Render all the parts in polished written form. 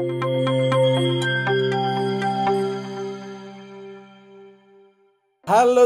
Halo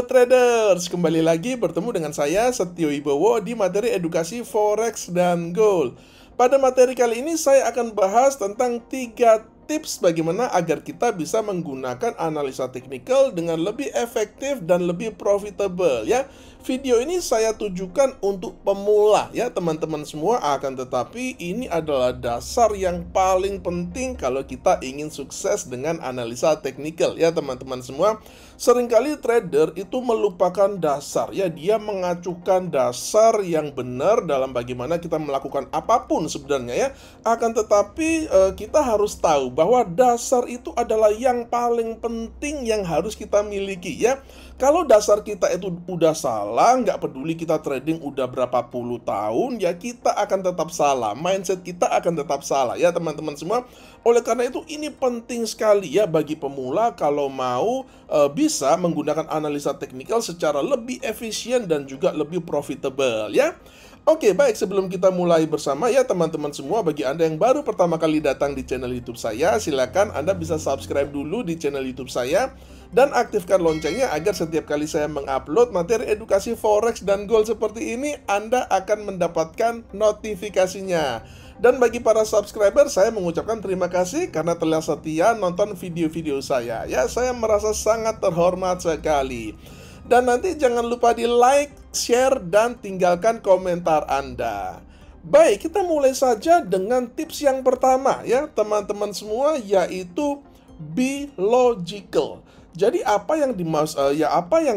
traders, kembali lagi bertemu dengan saya Setio Wibowo di materi edukasi Forex dan Gold. Pada materi kali ini saya akan bahas tentang 3 tips bagaimana agar kita bisa menggunakan analisa teknikal dengan lebih efektif dan lebih profitable ya. Video ini saya tujukan untuk pemula ya teman-teman semua, akan tetapi ini adalah dasar yang paling penting kalau kita ingin sukses dengan analisa teknikal ya teman-teman semua. Seringkali trader itu melupakan dasar ya, dia mengacuhkan dasar yang benar dalam bagaimana kita melakukan apapun sebenarnya ya. Akan tetapi kita harus tahu bahwa dasar itu adalah yang paling penting yang harus kita miliki ya. Kalau dasar kita itu udah salah, nggak peduli kita trading udah berapa puluh tahun, ya kita akan tetap salah. Mindset kita akan tetap salah ya teman-teman semua. Oleh karena itu ini penting sekali ya bagi pemula kalau mau bisa menggunakan analisa teknikal secara lebih efisien dan juga lebih profitable ya. Oke, baik, sebelum kita mulai bersama ya teman-teman semua, bagi Anda yang baru pertama kali datang di channel YouTube saya, silakan Anda bisa subscribe dulu di channel YouTube saya dan aktifkan loncengnya agar setiap kali saya mengupload materi edukasi Forex dan Gold seperti ini, Anda akan mendapatkan notifikasinya. Dan bagi para subscriber, saya mengucapkan terima kasih karena telah setia nonton video-video saya. Ya, saya merasa sangat terhormat sekali. Dan nanti jangan lupa di like, share, dan tinggalkan komentar Anda. Baik, kita mulai saja dengan tips yang pertama ya teman-teman semua, yaitu be logical. Jadi apa yang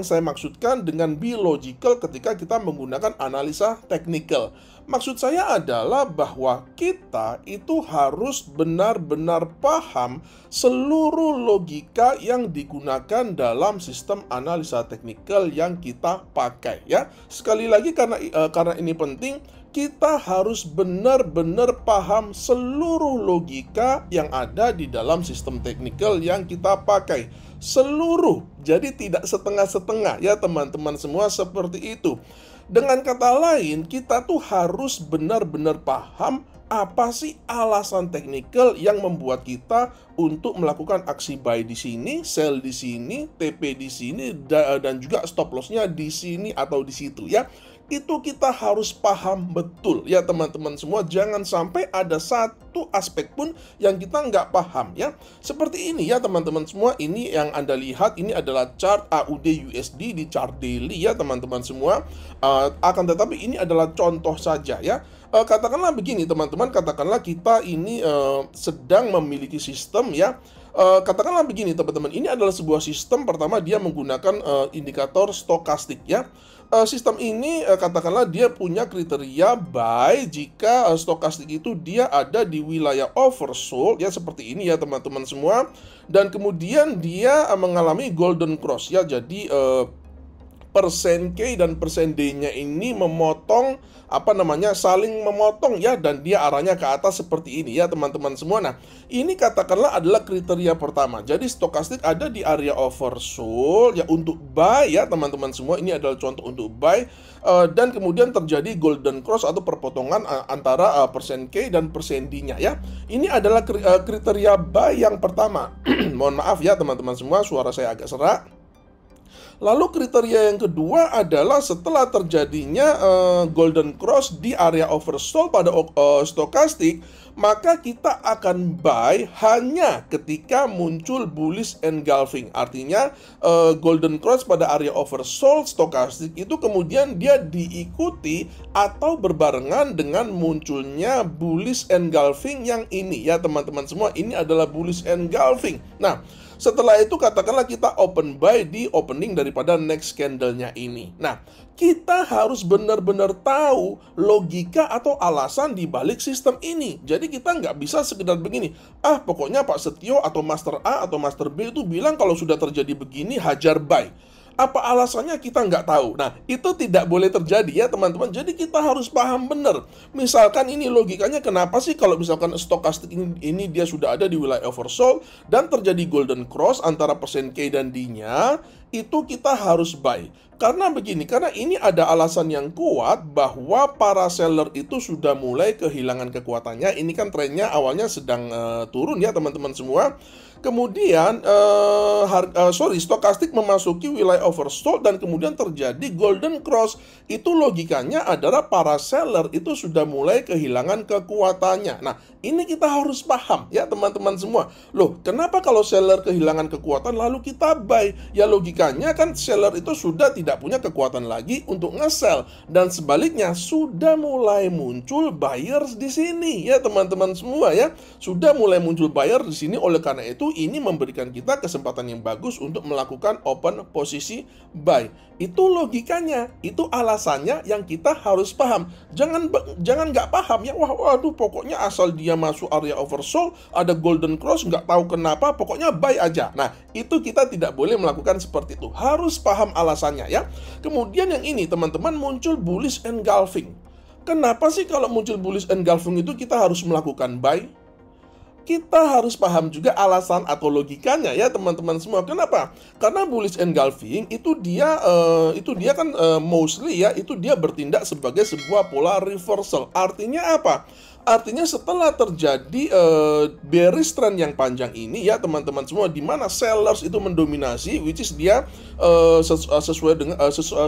saya maksudkan dengan be logical ketika kita menggunakan analisa teknikal? Maksud saya adalah bahwa kita itu harus benar-benar paham seluruh logika yang digunakan dalam sistem analisa teknikal yang kita pakai ya. Sekali lagi karena ini penting, kita harus benar-benar paham seluruh logika yang ada di dalam sistem teknikal yang kita pakai. Seluruh, jadi tidak setengah-setengah ya teman-teman semua, seperti itu. Dengan kata lain, kita tuh harus benar-benar paham apa sih alasan teknikal yang membuat kita untuk melakukan aksi buy di sini, sell di sini, TP di sini, dan juga stop loss-nya di sini atau di situ ya. Itu kita harus paham betul ya teman-teman semua. Jangan sampai ada satu aspek pun yang kita nggak paham ya. Seperti ini ya teman-teman semua. Ini yang Anda lihat, ini adalah chart AUD USD di chart daily ya teman-teman semua. Akan tetapi ini adalah contoh saja ya. Katakanlah begini teman-teman, katakanlah kita ini sedang memiliki sistem ya. Katakanlah begini teman-teman, ini adalah sebuah sistem. Pertama, dia menggunakan indikator stokastik ya. Sistem ini katakanlah dia punya kriteria buy jika stokastik itu dia ada di wilayah oversold ya, seperti ini ya teman-teman semua. Dan kemudian dia mengalami golden cross ya. Jadi persen K dan persen D-nya ini memotong, saling memotong ya, dan dia arahnya ke atas seperti ini ya teman-teman semua. Nah, ini katakanlah adalah kriteria pertama. Jadi stokastik ada di area oversold ya untuk buy ya teman-teman semua. Ini adalah contoh untuk buy, dan kemudian terjadi golden cross atau perpotongan antara persen K dan persen D-nya ya. Ini adalah kriteria buy yang pertama. Mohon maaf ya teman-teman semua, suara saya agak serak. Lalu kriteria yang kedua adalah setelah terjadinya golden cross di area oversold pada stokastik, maka kita akan buy hanya ketika muncul bullish engulfing. Artinya golden cross pada area oversold stokastik itu kemudian dia diikuti atau berbarengan dengan munculnya bullish engulfing yang ini ya teman-teman semua. Ini adalah bullish engulfing. Nah, setelah itu katakanlah kita open buy di opening daripada next candle-nya ini. Nah, kita harus benar-benar tahu logika atau alasan di balik sistem ini. Jadi kita nggak bisa sekedar begini, pokoknya Pak Setio atau Master A atau Master B itu bilang kalau sudah terjadi begini hajar buy. Apa alasannya kita nggak tahu. Nah, itu tidak boleh terjadi ya teman-teman. Jadi kita harus paham benar. Misalkan ini logikanya, kenapa sih kalau misalkan stokastik ini dia sudah ada di wilayah oversold dan terjadi golden cross antara persen K dan D-nya, itu kita harus buy. Karena begini, karena ini ada alasan yang kuat bahwa para seller itu sudah mulai kehilangan kekuatannya. Ini kan trennya awalnya sedang turun ya teman-teman semua. Kemudian stokastik memasuki wilayah oversold dan kemudian terjadi golden cross. Itu logikanya adalah para seller itu sudah mulai kehilangan kekuatannya. Nah, ini kita harus paham ya teman-teman semua. Loh, kenapa kalau seller kehilangan kekuatan lalu kita buy? Ya logikanya kan seller itu sudah tidak punya kekuatan lagi untuk nge-sell, dan sebaliknya sudah mulai muncul buyers di sini ya teman-teman semua ya. Sudah mulai muncul buyer di sini, oleh karena itu ini memberikan kita kesempatan yang bagus untuk melakukan open posisi buy. Itu logikanya, itu alasannya yang kita harus paham. Jangan nggak paham ya, waduh pokoknya asal dia masuk area oversold, ada golden cross, nggak tahu kenapa, pokoknya buy aja. Nah, itu kita tidak boleh melakukan seperti itu. Harus paham alasannya ya. Kemudian yang ini teman-teman, muncul bullish engulfing. Kenapa sih kalau muncul bullish engulfing itu kita harus melakukan buy? Kita harus paham juga alasan atau logikanya ya teman-teman semua. Kenapa? Karena bullish engulfing itu dia kan mostly ya, itu dia bertindak sebagai sebuah pola reversal. Artinya apa? Artinya setelah terjadi bearish trend yang panjang ini ya teman-teman semua, di mana sellers itu mendominasi, which is dia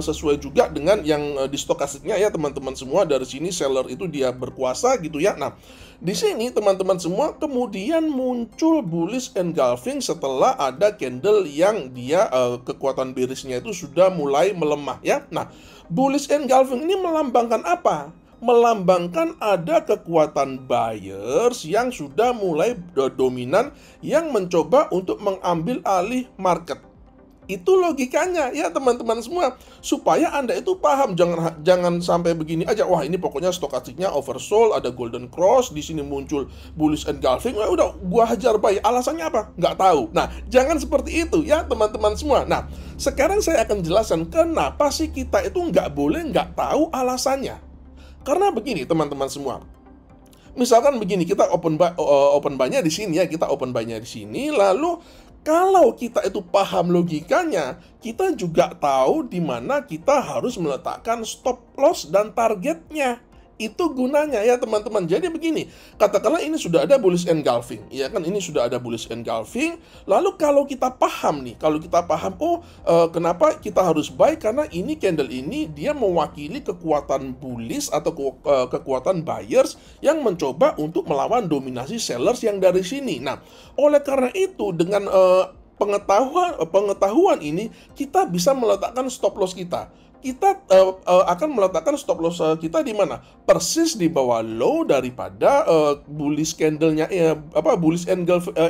sesuai juga dengan yang di stokastiknya ya teman-teman semua. Dari sini seller itu dia berkuasa gitu ya. Nah, di sini teman-teman semua kemudian muncul bullish engulfing setelah ada candle yang dia kekuatan bearishnya itu sudah mulai melemah ya. Nah, bullish engulfing ini melambangkan apa? Melambangkan ada kekuatan buyers yang sudah mulai dominan, yang mencoba untuk mengambil alih market. Itu logikanya ya teman-teman semua, supaya Anda itu paham. Jangan sampai begini aja, wah ini pokoknya stokastiknya oversold, ada golden cross, di sini muncul bullish engulfing, udah gua hajar buy. Alasannya apa? Nggak tahu. Nah, jangan seperti itu ya teman-teman semua. Nah, sekarang saya akan jelaskan kenapa sih kita itu nggak boleh nggak tahu alasannya. Karena begini teman-teman semua. Misalkan begini, kita open buy-nya di sini ya, kita open buy-nya di sini, lalu kalau kita itu paham logikanya, kita juga tahu di mana kita harus meletakkan stop loss dan targetnya. Itu gunanya ya teman-teman. Jadi begini, katakanlah ini sudah ada bullish engulfing, ya kan, ini sudah ada bullish engulfing. Lalu kalau kita paham nih, kenapa kita harus buy? Karena ini candle ini dia mewakili kekuatan bullish atau kekuatan buyers yang mencoba untuk melawan dominasi sellers yang dari sini. Nah, oleh karena itu dengan pengetahuan ini kita bisa meletakkan stop loss kita. Kita akan meletakkan stop loss kita di mana? Persis di bawah low daripada bullish candle-nya, bullish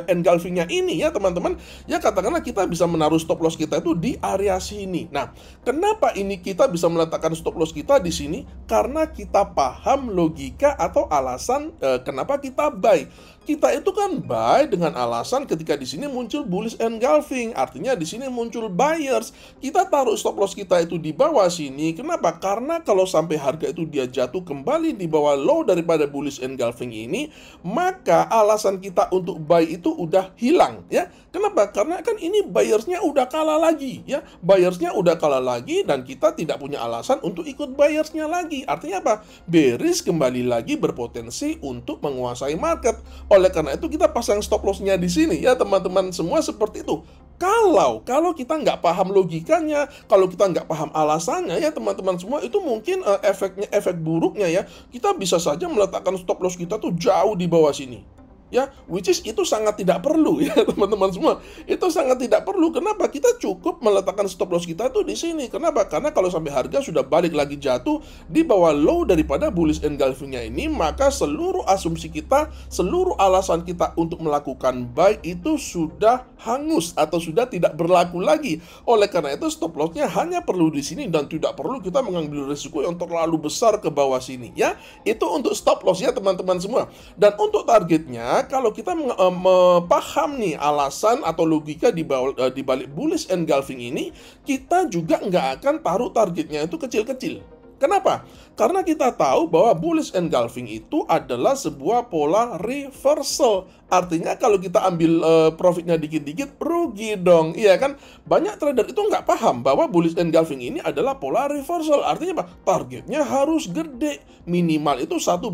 engulfing-nya ini ya teman-teman. Ya katakanlah kita bisa menaruh stop loss kita itu di area sini. Nah, kenapa ini kita bisa meletakkan stop loss kita di sini? Karena kita paham logika atau alasan kenapa kita buy. Kita itu kan buy dengan alasan ketika di sini muncul bullish engulfing, artinya di sini muncul buyers. Kita taruh stop loss kita itu di bawah sini. Kenapa? Karena kalau sampai harga itu dia jatuh kembali di bawah low daripada bullish engulfing ini, maka alasan kita untuk buy itu udah hilang ya. Kenapa? Karena kan ini buyersnya udah kalah lagi ya. Buyersnya udah kalah lagi dan kita tidak punya alasan untuk ikut buyersnya lagi. Artinya apa? Bearish kembali lagi berpotensi untuk menguasai market. Oleh karena itu kita pasang stop loss-nya di sini ya teman-teman semua, seperti itu. Kalau kita nggak paham logikanya, kalau kita nggak paham alasannya ya teman-teman semua, itu mungkin efek buruknya ya, kita bisa saja meletakkan stop loss kita tuh jauh di bawah sini. Ya, which is itu sangat tidak perlu ya teman-teman semua. Itu sangat tidak perlu. Kenapa? Kita cukup meletakkan stop loss kita tuh di sini. Kenapa? Karena kalau sampai harga sudah balik lagi jatuh di bawah low daripada bullish engulfing-nya ini, maka seluruh asumsi kita, seluruh alasan kita untuk melakukan buy itu sudah hangus atau sudah tidak berlaku lagi. Oleh karena itu stop loss-nya hanya perlu di sini dan tidak perlu kita mengambil risiko yang terlalu besar ke bawah sini ya. Itu untuk stop loss ya teman-teman semua. Dan untuk targetnya, kalau kita paham nih alasan atau logika di balik bullish engulfing ini, kita juga nggak akan taruh targetnya itu kecil-kecil. Kenapa? Karena kita tahu bahwa bullish engulfing itu adalah sebuah pola reversal. Artinya kalau kita ambil profitnya dikit-dikit, rugi dong. Iya kan? Banyak trader itu nggak paham bahwa bullish engulfing ini adalah pola reversal. Artinya apa? Targetnya harus gede. Minimal itu 1:1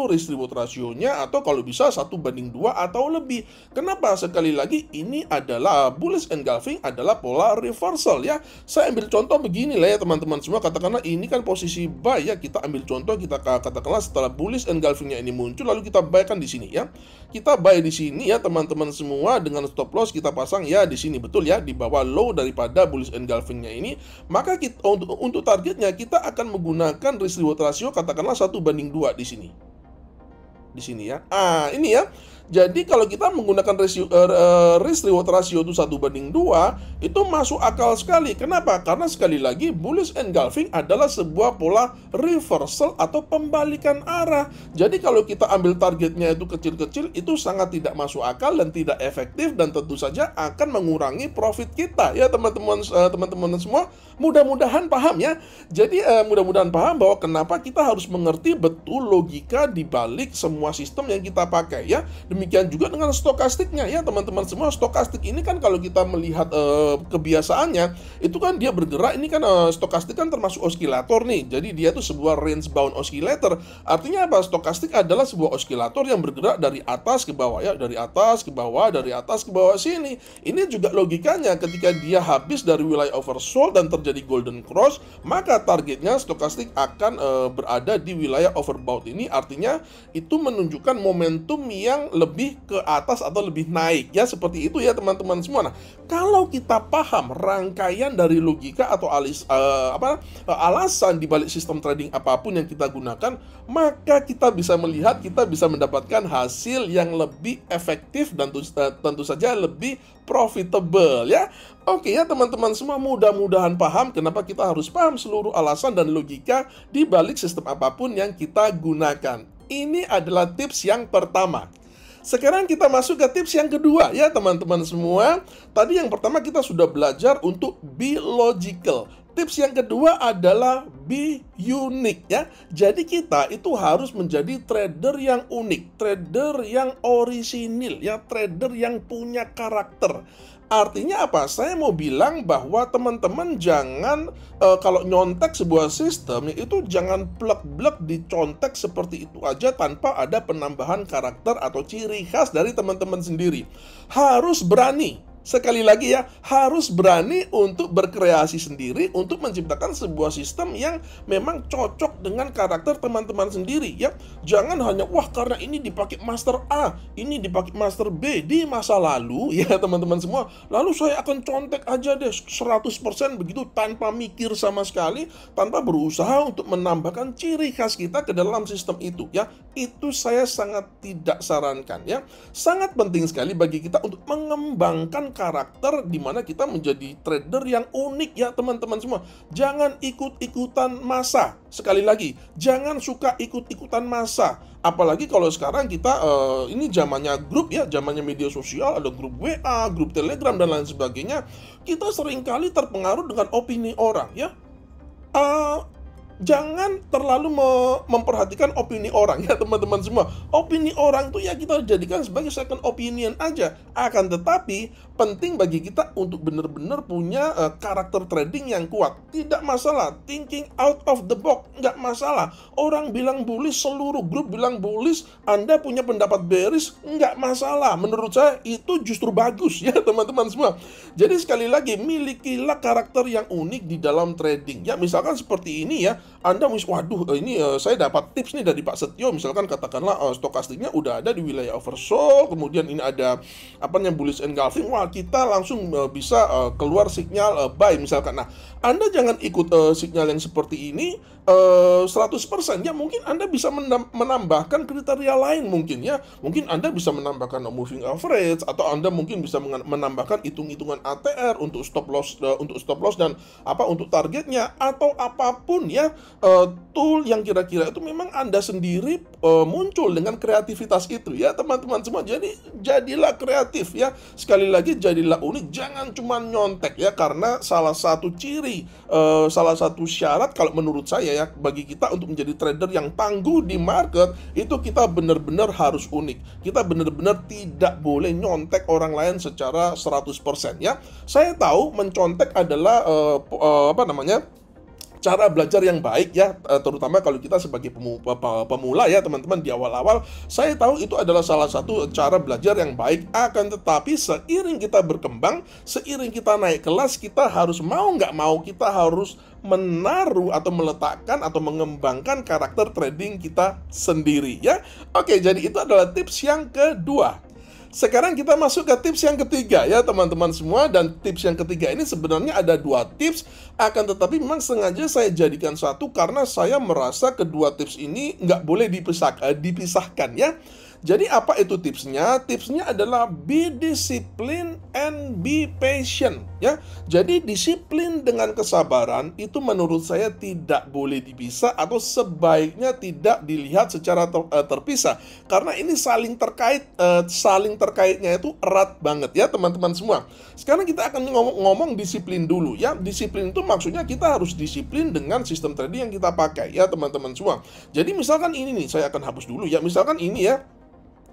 risk reward rasionya, atau kalau bisa 1:2 atau lebih. Kenapa? Sekali lagi, ini adalah bullish engulfing adalah pola reversal ya. Saya ambil contoh begini lah ya teman-teman semua. Katakanlah ini kan posisi buy ya. Kita ambil contoh, kita katakanlah setelah bullish engulfingnya ini muncul, lalu kita buy kan di sini ya. Kita buy di sini ya teman-teman semua, dengan stop loss kita pasang ya di sini, betul ya, di bawah low daripada bullish engulfingnya ini. Maka kita untuk targetnya kita akan menggunakan risk reward ratio katakanlah 1:2 di sini. Di sini ya. Ini ya. Jadi kalau kita menggunakan risk reward ratio itu 1:2, itu masuk akal sekali. Kenapa? Karena sekali lagi bullish engulfing adalah sebuah pola reversal atau pembalikan arah. Jadi kalau kita ambil targetnya itu kecil-kecil, itu sangat tidak masuk akal dan tidak efektif, dan tentu saja akan mengurangi profit kita ya teman-teman semua. Mudah-mudahan paham ya. Jadi mudah-mudahan paham bahwa kenapa kita harus mengerti betul logika di balik semua sistem yang kita pakai ya. Demikian juga dengan stokastiknya ya teman-teman semua. Stokastik ini kan kalau kita melihat kebiasaannya, itu kan dia bergerak, ini kan stokastik kan termasuk osilator nih. Jadi dia tuh sebuah range bound oscillator. Artinya apa? Stokastik adalah sebuah osilator yang bergerak dari atas ke bawah ya, dari atas ke bawah, dari atas ke bawah sini. Ini juga logikanya, ketika dia habis dari wilayah oversold dan terjadi golden cross, maka targetnya stokastik akan berada di wilayah overbought ini. Artinya itu menunjukkan momentum yang lebih ke atas atau lebih naik ya, seperti itu ya teman-teman semua. Nah, kalau kita paham rangkaian dari logika atau alasan di balik sistem trading apapun yang kita gunakan, maka kita bisa melihat, kita bisa mendapatkan hasil yang lebih efektif dan tentu saja lebih profitable ya. Oke ya teman-teman semua, mudah-mudahan paham kenapa kita harus paham seluruh alasan dan logika di balik sistem apapun yang kita gunakan. Ini adalah tips yang pertama. Sekarang kita masuk ke tips yang kedua ya teman-teman semua. Tadi yang pertama kita sudah belajar untuk be logical. Tips yang kedua adalah be unique ya. Jadi kita itu harus menjadi trader yang unik, trader yang orisinil ya, trader yang punya karakter. Artinya apa? Saya mau bilang bahwa teman-teman jangan kalau nyontek sebuah sistem itu jangan plek-blek dicontek seperti itu aja tanpa ada penambahan karakter atau ciri khas dari teman-teman sendiri. Harus berani. Sekali lagi ya, harus berani untuk berkreasi sendiri, untuk menciptakan sebuah sistem yang memang cocok dengan karakter teman-teman sendiri ya. Jangan hanya, wah karena ini dipakai master A, ini dipakai master B di masa lalu ya teman-teman semua. Lalu saya akan contek aja deh 100% begitu tanpa mikir sama sekali, tanpa berusaha untuk menambahkan ciri khas kita ke dalam sistem itu ya. Itu saya sangat tidak sarankan ya. Sangat penting sekali bagi kita untuk mengembangkan karakter di mana kita menjadi trader yang unik ya teman-teman semua. Jangan ikut-ikutan masa. Sekali lagi, jangan suka ikut-ikutan masa. Apalagi kalau sekarang kita ini zamannya grup ya, zamannya media sosial, ada grup WA, grup Telegram dan lain sebagainya. Kita seringkali terpengaruh dengan opini orang ya. Jangan terlalu memperhatikan opini orang ya teman-teman semua. Opini orang itu ya kita jadikan sebagai second opinion aja. Akan tetapi penting bagi kita untuk benar-benar punya karakter trading yang kuat. Tidak masalah thinking out of the box, nggak masalah. Orang bilang bullish, seluruh grup bilang bullish, Anda punya pendapat bearish, nggak masalah. Menurut saya itu justru bagus ya teman-teman semua. Jadi sekali lagi, milikilah karakter yang unik di dalam trading. Ya misalkan seperti ini ya, Anda waduh ini saya dapat tips nih dari Pak Setio, misalkan katakanlah stokastiknya udah ada di wilayah oversold, kemudian ini ada apa namanya bullish engulfing, wah kita langsung bisa keluar sinyal buy misalkan. Nah, Anda jangan ikut sinyal yang seperti ini 100% ya, mungkin Anda bisa menambahkan kriteria lain mungkin ya. Mungkin Anda bisa menambahkan moving average, atau Anda mungkin bisa menambahkan hitung-hitungan ATR untuk stop loss dan untuk targetnya, atau apapun ya tool yang kira-kira itu memang Anda sendiri muncul dengan kreativitas itu ya teman-teman semua. Jadi jadilah kreatif ya. Sekali lagi jadilah unik, jangan cuma nyontek ya, karena salah satu ciri, salah satu syarat kalau menurut saya ya, bagi kita untuk menjadi trader yang tangguh di market, itu kita benar-benar harus unik. Kita benar-benar tidak boleh nyontek orang lain secara 100% ya. Saya tahu mencontek adalah cara belajar yang baik ya, terutama kalau kita sebagai pemula ya teman-teman di awal-awal. Saya tahu itu adalah salah satu cara belajar yang baik, akan tetapi seiring kita berkembang, seiring kita naik kelas, kita harus mau nggak mau, kita harus menaruh atau meletakkan atau mengembangkan karakter trading kita sendiri ya. Oke, jadi itu adalah tips yang kedua. Sekarang kita masuk ke tips yang ketiga ya teman-teman semua. Dan tips yang ketiga ini sebenarnya ada 2 tips, akan tetapi memang sengaja saya jadikan satu karena saya merasa kedua tips ini nggak boleh dipisahkan ya. Jadi apa itu tipsnya? Tipsnya adalah be disciplined and be patient ya. Jadi disiplin dengan kesabaran itu menurut saya tidak boleh dipisah, atau sebaiknya tidak dilihat secara terpisah, karena ini saling terkait, saling terkaitnya itu erat banget ya teman-teman semua. Sekarang kita akan ngomong disiplin dulu ya. Disiplin itu maksudnya kita harus disiplin dengan sistem trading yang kita pakai ya teman-teman semua. Jadi misalkan ini nih, saya akan hapus dulu ya. Misalkan ini ya,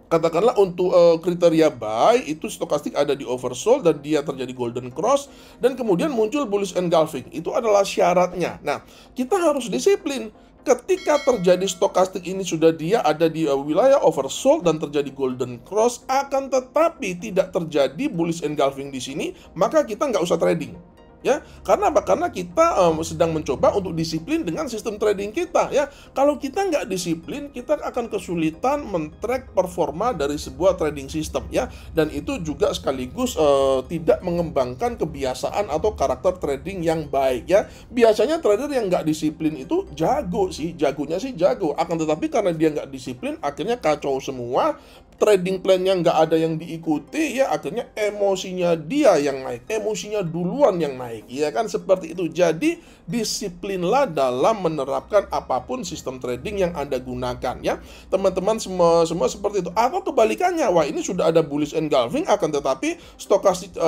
katakanlah untuk kriteria buy itu stokastik ada di oversold dan dia terjadi golden cross, dan kemudian muncul bullish engulfing. Itu adalah syaratnya. Nah, kita harus disiplin. Ketika terjadi stokastik ini sudah dia ada di wilayah oversold dan terjadi golden cross, akan tetapi tidak terjadi bullish engulfing di sini, maka kita nggak usah trading. Ya, karena apa? Karena kita sedang mencoba untuk disiplin dengan sistem trading kita ya. Kalau kita nggak disiplin, kita akan kesulitan men-track performa dari sebuah trading system ya. Dan itu juga sekaligus tidak mengembangkan kebiasaan atau karakter trading yang baik ya. Biasanya trader yang nggak disiplin itu jago sih, jagonya sih jago. Akan tetapi karena dia nggak disiplin, akhirnya kacau semua. Trading plan-nya nggak ada yang diikuti ya, akhirnya emosinya dia yang naik, emosinya duluan yang naik ya kan, seperti itu. Jadi disiplinlah dalam menerapkan apapun sistem trading yang Anda gunakan ya teman-teman semua seperti itu. Atau kebalikannya, wah ini sudah ada bullish engulfing, akan tetapi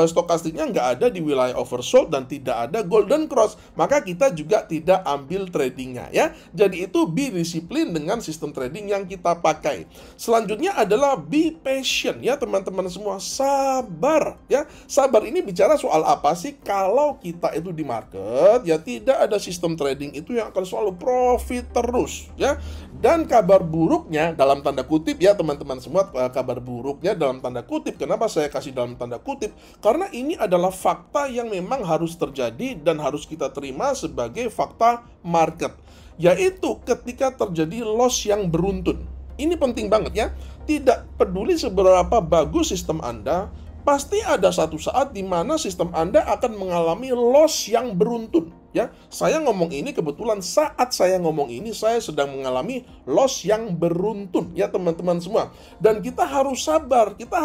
stokastiknya nggak ada di wilayah oversold dan tidak ada golden cross, maka kita juga tidak ambil tradingnya ya. Jadi itu be disiplin dengan sistem trading yang kita pakai. Selanjutnya adalah be patient ya teman-teman semua, sabar ya. Sabar ini bicara soal apa sih? Kalau kita itu di market ya, tidak ada sistem trading itu yang akan selalu profit terus ya. Dan kabar buruknya dalam tanda kutip ya teman-teman semua, kabar buruknya dalam tanda kutip. Kenapa saya kasih dalam tanda kutip? Karena ini adalah fakta yang memang harus terjadi dan harus kita terima sebagai fakta market, yaitu ketika terjadi loss yang beruntun. Ini penting banget ya. Tidak peduli seberapa bagus sistem Anda, pasti ada satu saat di mana sistem Anda akan mengalami loss yang beruntun. Ya, saya ngomong ini kebetulan saat saya ngomong ini saya sedang mengalami loss yang beruntun ya teman-teman semua. Dan kita harus sabar, kita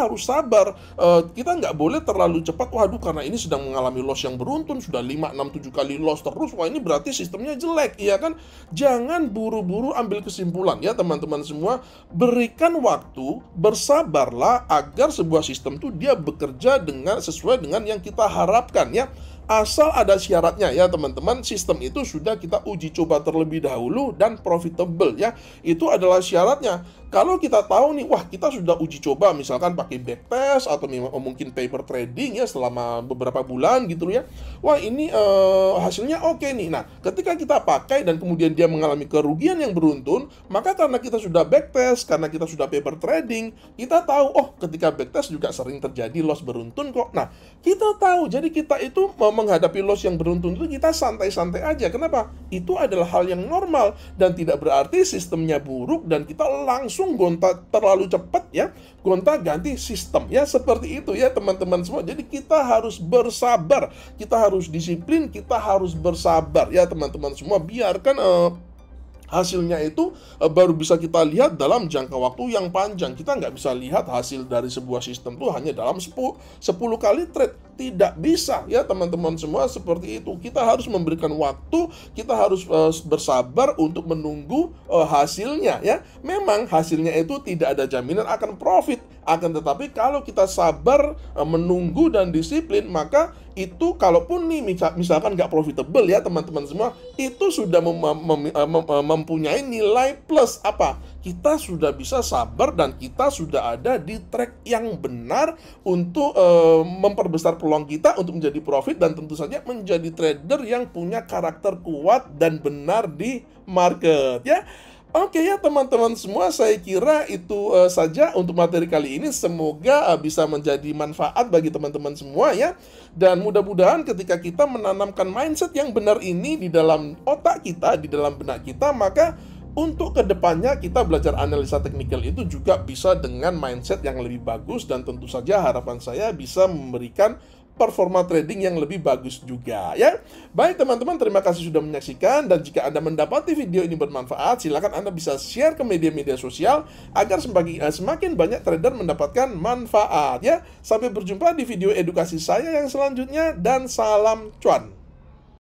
nggak boleh terlalu cepat. Waduh, karena ini sedang mengalami loss yang beruntun, sudah 5, 6, 7 kali loss terus, wah ini berarti sistemnya jelek, iya kan? Jangan buru-buru ambil kesimpulan ya teman-teman semua. Berikan waktu, bersabarlah agar sebuah sistem itu dia bekerja sesuai dengan yang kita harapkan ya. Asal ada syaratnya ya teman-teman, sistem itu sudah kita uji coba terlebih dahulu dan profitable ya. Itu adalah syaratnya. Kalau kita tahu nih, wah kita sudah uji coba misalkan pakai backtest atau mungkin paper trading ya selama beberapa bulan gitu ya. Wah ini hasilnya oke nih. Nah, ketika kita pakai dan kemudian dia mengalami kerugian yang beruntun, maka karena kita sudah backtest, karena kita sudah paper trading, kita tahu, oh ketika backtest juga sering terjadi loss beruntun kok. Nah, kita tahu, jadi kita itu menghadapi loss yang beruntun itu kita santai-santai aja. Kenapa? Itu adalah hal yang normal dan tidak berarti sistemnya buruk dan kita langsung gonta terlalu cepat ya, gonta ganti sistem ya, seperti itu ya teman-teman semua. Jadi kita harus bersabar, kita harus disiplin, kita harus bersabar ya teman-teman semua. Biarkan hasilnya itu baru bisa kita lihat dalam jangka waktu yang panjang. Kita nggak bisa lihat hasil dari sebuah sistem itu hanya dalam 10 kali trade. Tidak bisa ya teman-teman semua seperti itu. Kita harus memberikan waktu, kita harus bersabar untuk menunggu hasilnya ya. Memang hasilnya itu tidak ada jaminan akan profit, akan tetapi kalau kita sabar menunggu dan disiplin, maka itu kalaupun nih misalkan nggak profitable ya teman-teman semua, itu sudah mempunyai nilai plus apa? Kita sudah bisa sabar dan kita sudah ada di track yang benar untuk memperbesar peluang kita untuk menjadi profit dan tentu saja menjadi trader yang punya karakter kuat dan benar di market ya. Oke ya teman-teman semua, saya kira itu saja untuk materi kali ini. Semoga bisa menjadi manfaat bagi teman-teman semua ya. Dan mudah-mudahan ketika kita menanamkan mindset yang benar ini di dalam otak kita, di dalam benak kita, maka untuk kedepannya kita belajar analisa teknikal itu juga bisa dengan mindset yang lebih bagus. Dan tentu saja harapan saya bisa memberikan performa trading yang lebih bagus juga ya. Baik teman-teman, terima kasih sudah menyaksikan. Dan jika Anda mendapati video ini bermanfaat, silakan Anda bisa share ke media-media sosial agar semakin banyak trader mendapatkan manfaat ya. Sampai berjumpa di video edukasi saya yang selanjutnya dan salam cuan.